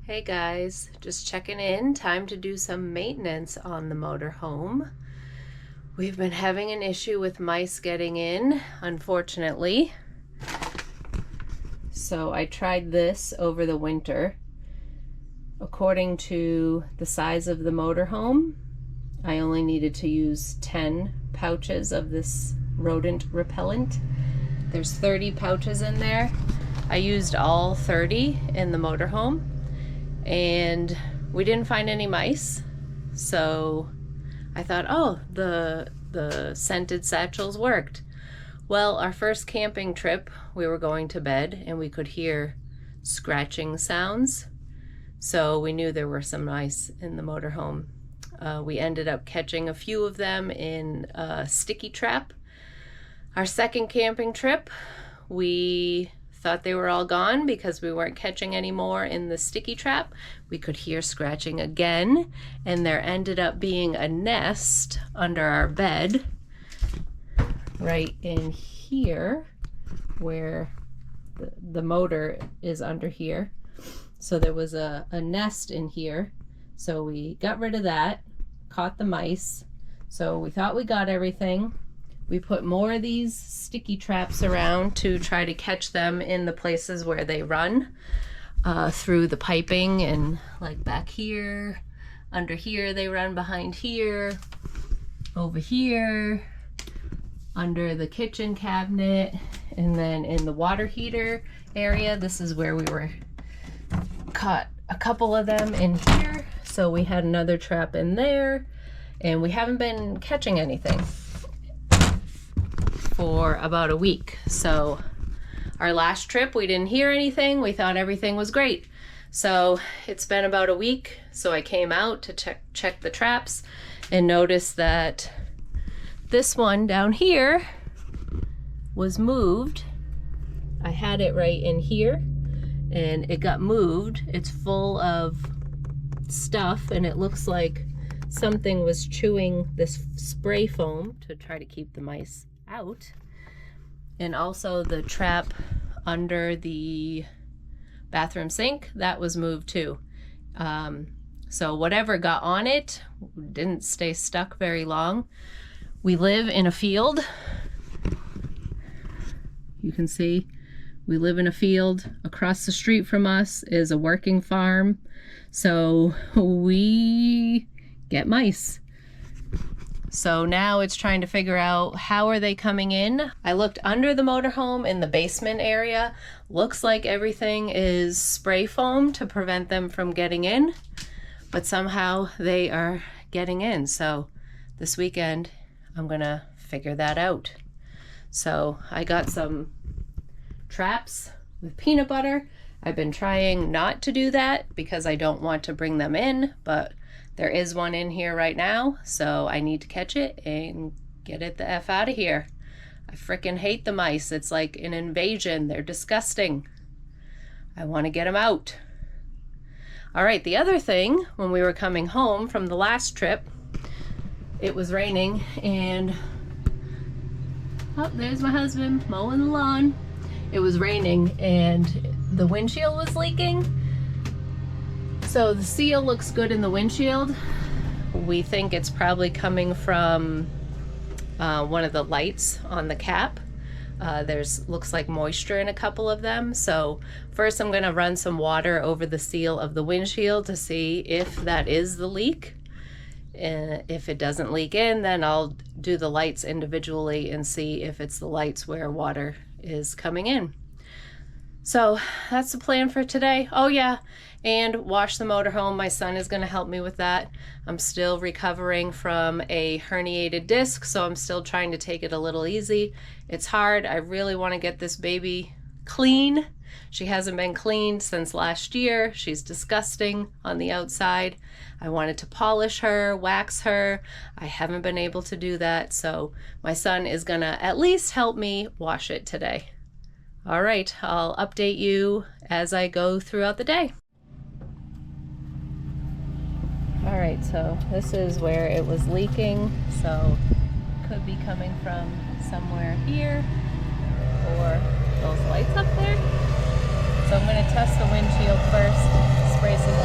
Hey guys, just checking in. Time to do some maintenance on the motorhome. We've been having an issue with mice getting in, unfortunately. So I tried this over the winter. According to the size of the motorhome, I only needed to use 10 pouches of this rodent repellent. There's 30 pouches in there. I used all 30 in the motorhome, and we didn't find any mice. So I thought, oh, the scented satchels worked. Well, our first camping trip, we were going to bed and we could hear scratching sounds. So we knew there were some mice in the motorhome. We ended up catching a few of them in a sticky trap. Our second camping trip, we thought they were all gone because we weren't catching any more in the sticky trap. We could hear scratching again, and there ended up being a nest under our bed right in here where the motor is under here. So there was a nest in here. So we got rid of that, caught the mice. So we thought we got everything. We put more of these sticky traps around to try to catch them in the places where they run, through the piping, and like back here, under here they run, behind here, over here, under the kitchen cabinet, and then in the water heater area. This is where we were caught a couple of them in here. So we had another trap in there, and we haven't been catching anything for about a week. So our last trip, we didn't hear anything. We thought everything was great. So it's been about a week. So I came out to check the traps and noticed that this one down here was moved. I had it right in here and it got moved. It's full of stuff and it looks like something was chewing this spray foam to try to keep the mice out. And also the trap under the bathroom sink, that was moved too. So whatever got on it didn't stay stuck very long. We live in a field. You can see we live in a field. Across the street from us is a working farm. So we get mice. So now it's trying to figure out how are they coming in. I looked under the motorhome in the basement area. Looks like everything is spray foam to prevent them from getting in, but somehow they are getting in. So this weekend I'm gonna figure that out. So I got some traps with peanut butter. I've been trying not to do that because I don't want to bring them in, but there is one in here right now, so I need to catch it and get it the F out of here. I frickin' hate the mice. It's like an invasion. They're disgusting. I want to get them out. All right, the other thing, when we were coming home from the last trip, it was raining and, oh, there's my husband mowing the lawn. It was raining and the windshield was leaking. So the seal looks good in the windshield. We think it's probably coming from one of the lights on the cap. Looks like moisture in a couple of them. So first I'm gonna run some water over the seal of the windshield to see if that is the leak. And if it doesn't leak in, then I'll do the lights individually and see if it's the lights where water is coming in. So that's the plan for today. Oh yeah, and wash the motorhome. My son is gonna help me with that. I'm still recovering from a herniated disc, so I'm still trying to take it a little easy. It's hard. I really wanna get this baby clean. She hasn't been cleaned since last year. She's disgusting on the outside. I wanted to polish her, wax her. I haven't been able to do that, so my son is gonna at least help me wash it today. All right, I'll update you as I go throughout the day. All right, so this is where it was leaking. So it could be coming from somewhere here or those lights up there. So I'm gonna test the windshield first, spray some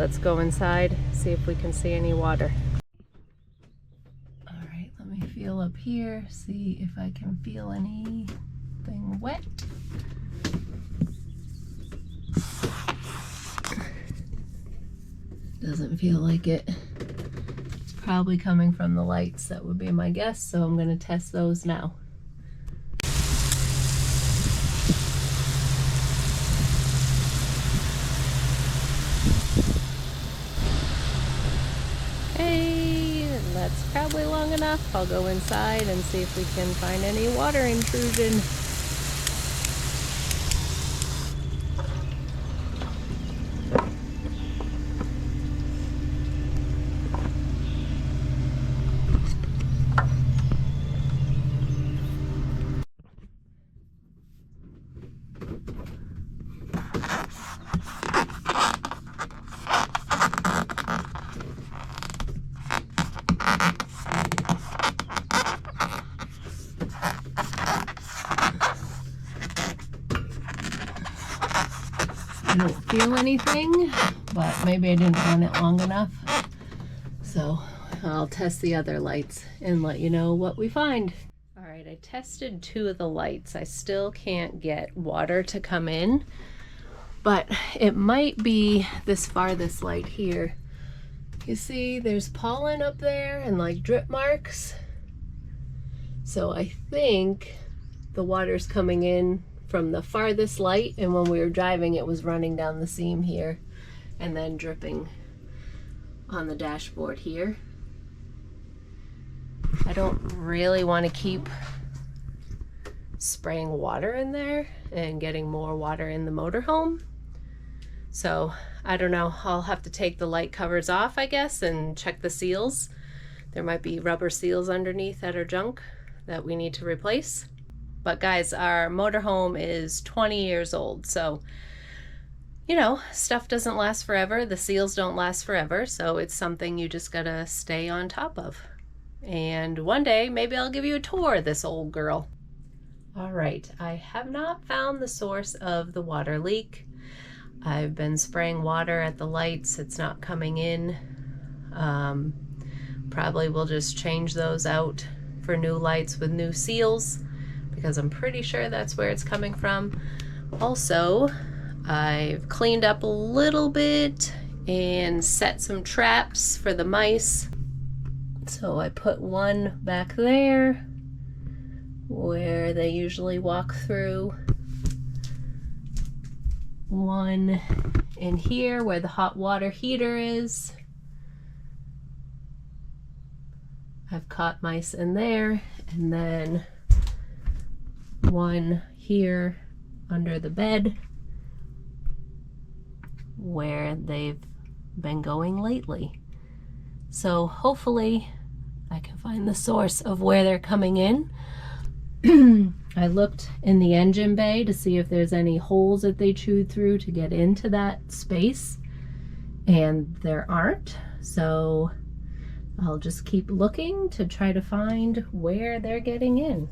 let's go inside, see if we can see any water. All right, let me feel up here, see if I can feel anything wet. Doesn't feel like it. It's probably coming from the lights, that would be my guess, so I'm gonna test those now. Hey, that's probably long enough. I'll go inside and see if we can find any water intrusion. I don't feel anything, but maybe I didn't run it long enough. So I'll test the other lights and let you know what we find. All right, I tested 2 of the lights. I still can't get water to come in, but it might be this farthest light here. You see there's pollen up there and like drip marks. So I think the water's coming in from the farthest light, and when we were driving it was running down the seam here and then dripping on the dashboard here. I don't really want to keep spraying water in there and getting more water in the motorhome. So I don't know, I'll have to take the light covers off, I guess, and check the seals. There might be rubber seals underneath that are junk that we need to replace. But guys, our motorhome is 20 years old, so you know, stuff doesn't last forever. The seals don't last forever, so it's something you just gotta stay on top of. And one day, maybe I'll give you a tour of this old girl. All right, I have not found the source of the water leak. I've been spraying water at the lights. It's not coming in. Probably will just change those out for new lights with new seals, because I'm pretty sure that's where it's coming from. Also, I've cleaned up a little bit and set some traps for the mice. So I put one back there where they usually walk through, one in here where the hot water heater is. I've caught mice in there, and then one here under the bed where they've been going lately. So hopefully I can find the source of where they're coming in. I looked in the engine bay to see if there's any holes that they chewed through to get into that space, and there aren't. So I'll just keep looking to try to find where they're getting in.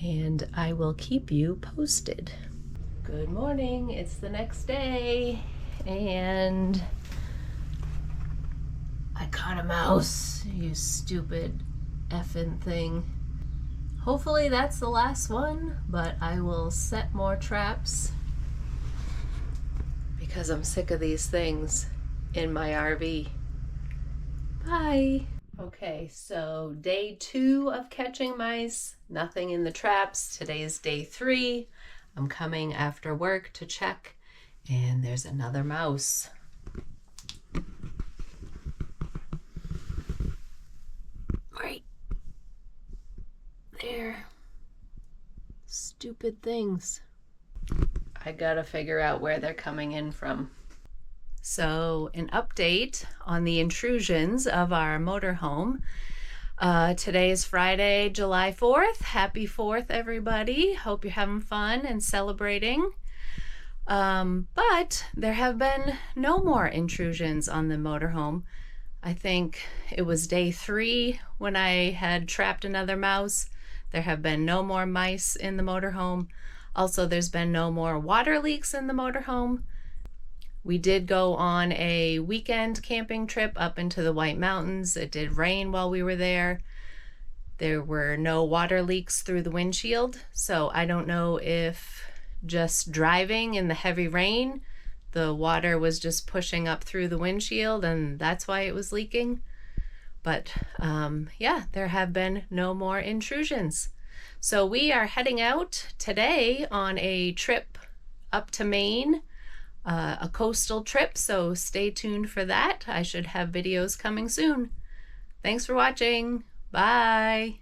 And I will keep you posted. Good morning, it's the next day, and I caught a mouse, you stupid effing thing. Hopefully that's the last one, but I will set more traps because I'm sick of these things in my RV. Bye. Okay, so day 2 of catching mice, nothing in the traps. Today's day 3. I'm coming after work to check, and there's another mouse. Right there. Stupid things. I gotta figure out where they're coming in from. So, an update on the intrusions of our motorhome. Today is Friday, July 4th. Happy 4th, everybody. Hope you're having fun and celebrating. But there have been no more intrusions on the motorhome. I think it was day 3 when I had trapped another mouse. There have been no more mice in the motorhome. Also, there's been no more water leaks in the motorhome. We did go on a weekend camping trip up into the White Mountains. It did rain while we were there. There were no water leaks through the windshield, so I don't know if just driving in the heavy rain, the water was just pushing up through the windshield and that's why it was leaking. But yeah, there have been no more intrusions. So we are heading out today on a trip up to Maine, a coastal trip, so stay tuned for that. I should have videos coming soon. Thanks for watching. Bye.